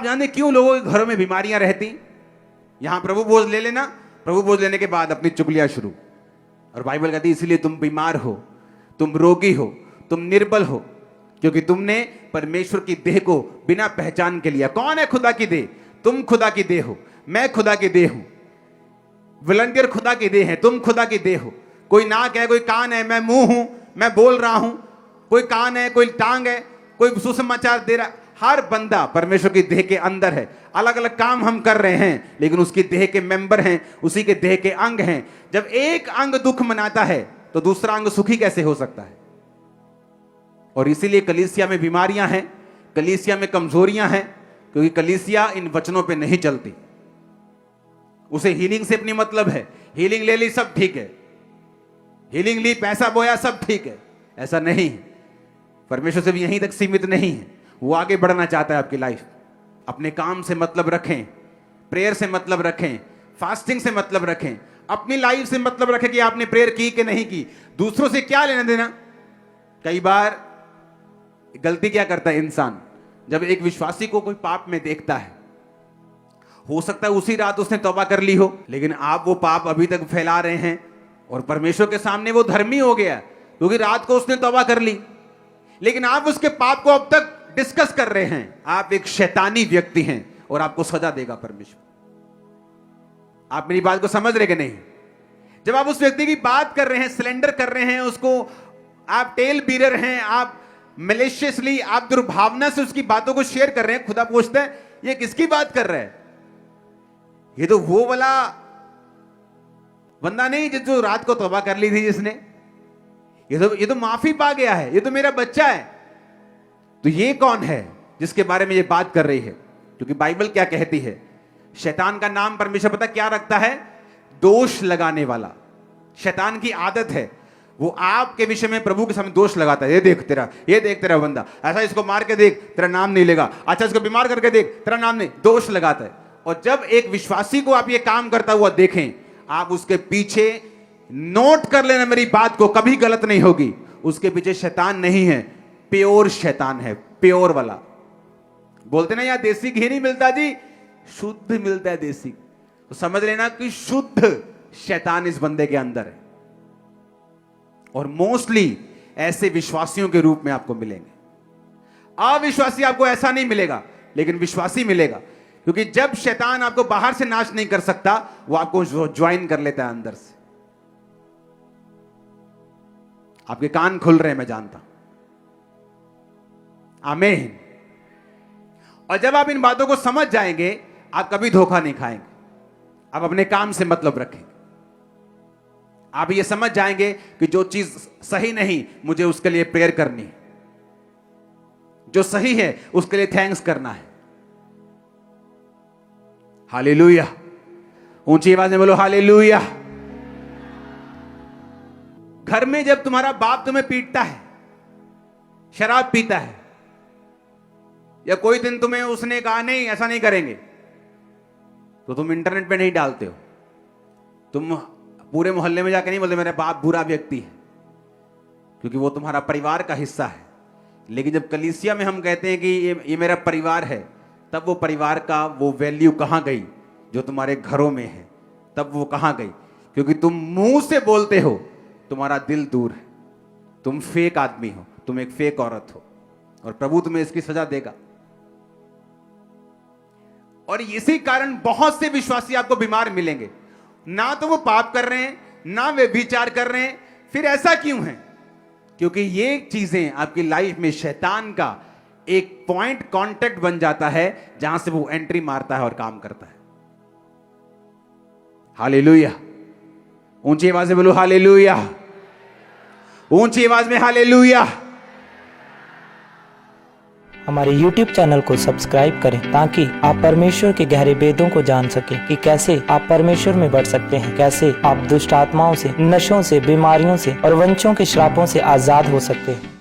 आप जानते क्यों लोगों के घरों में बीमारियां रहती? यहां प्रभु बोझ ले लेना, प्रभु बोझ लेने के बाद अपनी चुगलियां शुरू। और बाइबल कहती है इसलिए तुम बीमार हो, तुम रोगी हो, तुम निर्बल हो, क्योंकि तुमने परमेश्वर की देह को बिना पहचान के लिया। कौन है खुदा की देह? तुम खुदा की देह हो, मैं खुदा की देह हूं, वॉलंटियर खुदा की देह है, तुम खुदा की देह हो। कोई नाक है, कोई कान है, मैं मुंह हूं, मैं बोल रहा हूं, कोई कान है, कोई टांग है, कोई सुसमाचार दे रहा। हर बंदा परमेश्वर की देह के अंदर है। अलग अलग काम हम कर रहे हैं, लेकिन उसकी देह के मेंबर हैं, उसी के देह के अंग हैं। जब एक अंग दुख मनाता है तो दूसरा अंग सुखी कैसे हो सकता है? और इसीलिए कलीसिया में बीमारियां हैं, कलीसिया में कमजोरियां हैं, क्योंकि कलीसिया इन वचनों पे नहीं चलती। उसे हीलिंग से अपनी मतलब है, हीलिंग ले ली सब ठीक है, हीलिंग ली पैसा बोया सब ठीक है। ऐसा नहीं है। परमेश्वर से भी यहीं तक सीमित नहीं है, वो आगे बढ़ना चाहता है आपकी लाइफ। अपने काम से मतलब रखें, प्रेयर से मतलब रखें, फास्टिंग से मतलब रखें, अपनी लाइफ से मतलब रखें कि आपने प्रेयर की कि नहीं की। दूसरों से क्या लेना देना? कई बार गलती क्या करता है इंसान, जब एक विश्वासी को कोई पाप में देखता है, हो सकता है उसी रात उसने तौबा कर ली हो, लेकिन आप वो पाप अभी तक फैला रहे हैं और परमेश्वर के सामने वो धर्मी हो गया क्योंकि रात को उसने तौबा कर ली, लेकिन आप उसके पाप को अब तक डिस्कस कर रहे हैं। आप एक शैतानी व्यक्ति हैं और आपको सजा देगा परमेश्वर। आप मेरी बात को समझ रहे कि नहीं? जब आप उस व्यक्ति की बात कर रहे हैं, सिलेंडर कर रहे हैं उसको, आप टेल बीरर हैं, आप मैलिशियसली, आप दुर्भावना से उसकी बातों को शेयर कर रहे हैं, खुदा पूछता है ये किसकी बात कर रहा है? ये तो वो वाला बंदा नहीं जो रात को तौबा कर ली थी जिसने, ये तो माफी पा गया है, ये तो मेरा बच्चा है। तो ये कौन है जिसके बारे में ये बात कर रही है? क्योंकि बाइबल क्या कहती है? शैतान का नाम परमेश्वर पता क्या रखता है? दोष लगाने वाला। शैतान की आदत है, वो आपके विषय में प्रभु के सामने दोष लगाता है। ये देख तेरा बंदा ऐसा, इसको मार के देख तेरा नाम नहीं लेगा, अच्छा इसको बीमार करके देख तेरा नाम नहीं, दोष लगाता है। और जब एक विश्वासी को आप ये काम करता हुआ देखें, आप उसके पीछे नोट कर लेना मेरी बात को, कभी गलत नहीं होगी। उसके पीछे शैतान नहीं है, प्योर शैतान है, प्योर वाला। बोलते ना यार देसी घी नहीं मिलता जी, शुद्ध मिलता है देसी। तो समझ लेना कि शुद्ध शैतान इस बंदे के अंदर है। और मोस्टली ऐसे विश्वासियों के रूप में आपको मिलेंगे। अविश्वासी आपको ऐसा नहीं मिलेगा, लेकिन विश्वासी मिलेगा। क्योंकि जब शैतान आपको बाहर से नाश नहीं कर सकता, वो आपको ज्वाइन कर लेता है अंदर से। आपके कान खुल रहे हैं, मैं जानता हूं। आमीन। और जब आप इन बातों को समझ जाएंगे, आप कभी धोखा नहीं खाएंगे। आप अपने काम से मतलब रखेंगे। आप ये समझ जाएंगे कि जो चीज सही नहीं, मुझे उसके लिए प्रेयर करनी है, जो सही है उसके लिए थैंक्स करना है। हालेलुया। ऊंची आवाज में बोलो हालेलुया। घर में जब तुम्हारा बाप तुम्हें पीटता है, शराब पीता है, या कोई दिन तुम्हें उसने कहा नहीं ऐसा नहीं करेंगे, तो तुम इंटरनेट पे नहीं डालते हो, तुम पूरे मोहल्ले में जाके नहीं बोलते मेरा बाप बुरा व्यक्ति है, क्योंकि वो तुम्हारा परिवार का हिस्सा है। लेकिन जब कलीसिया में हम कहते हैं कि ये मेरा परिवार है, तब वो परिवार का वो वैल्यू कहां गई जो तुम्हारे घरों में है? तब वो कहां गई? क्योंकि तुम मुंह से बोलते हो, तुम्हारा दिल दूर है, तुम फेक आदमी हो, तुम एक फेक औरत हो, और प्रभु तुम्हें इसकी सजा देगा। और इसी कारण बहुत से विश्वासी आपको बीमार मिलेंगे। ना तो वो पाप कर रहे हैं, ना वे विचार कर रहे हैं। फिर ऐसा क्यों है? क्योंकि ये चीजें आपकी लाइफ में शैतान का एक पॉइंट कांटेक्ट बन जाता है, जहां से वो एंट्री मारता है और काम करता है। हालेलुया। ऊंची आवाज में बोलो हालेलुया। ऊंची आवाज में हालेलुया। हमारे YouTube चैनल को सब्सक्राइब करें ताकि आप परमेश्वर के गहरे वेदों को जान सकें कि कैसे आप परमेश्वर में बढ़ सकते हैं, कैसे आप दुष्ट आत्माओं से, नशों से, बीमारियों से और वंशों के श्रापों से आजाद हो सकते हैं।